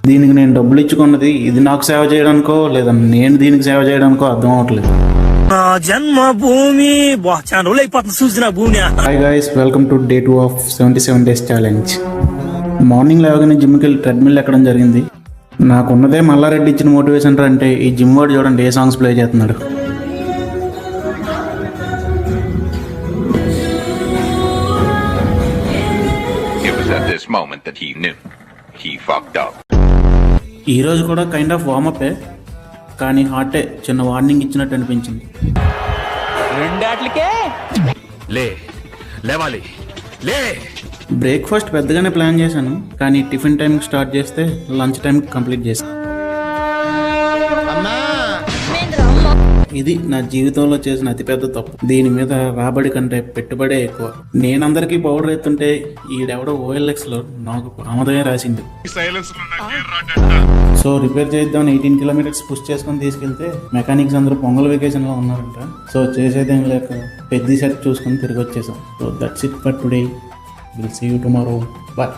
దీనికి నేను డబ్బులు ఇచ్చుకున్నది ఇది నాకు సేవ చేయడానికో లేదా నేను దీనికి సేవ చేయడానికో అర్థం అవట్లేదు. జన్మభూమి చాలా రోజులు అయిపోతుంది చూసిన భూమి. Hi guys, welcome to day 2 of 77 days challenge. Morning లేవగానే జిమ్కి వెళ్ళి ట్రెడ్మిల్ ఎక్కడం జరిగింది. నాకున్నదే మల్లారెడ్డి ఇచ్చిన మోటివేషన్ అంటే ఈ జిమ్ వాడు చూడండి ఏ సాంగ్స్ ప్లే చేస్తున్నాడు. It was at this moment that he knew he fucked up. ఈ రోజు కూడా కైండ్ ఆఫ్ వార్మప్పే, కానీ హార్టే చిన్న వార్నింగ్ ఇచ్చినట్టు అనిపించింది. లేవాలి లే. బ్రేక్ఫాస్ట్ పెద్దగానే ప్లాన్ చేశాను, కానీ టిఫిన్ టైంకి స్టార్ట్ చేస్తే లంచ్ టైంకి కంప్లీట్ చేశాను. ఇది నా జీవితంలో చేసిన అతిపెద్ద తప్పు. దీని మీద రాబడి కంటే పెట్టుబడే ఎక్కువ. నేనందరికీ పౌడర్ ఎత్తుంటే ఈడెవడో OLX లో నాకు ఆమోదమే రాసింది. సో రిపేర్ చేద్దామని 18 kilometers పుష్ చేసుకొని తీసుకెళ్తే మెకానిక్స్ అందరూ పొంగల్ వెకేషన్ లో ఉన్నారంట. సో చేసేదేం లేక పెద్ద సెట్ చూసుకొని తిరిగి వచ్చేసాం. So that's it for today. Will see you tomorrow. Bye.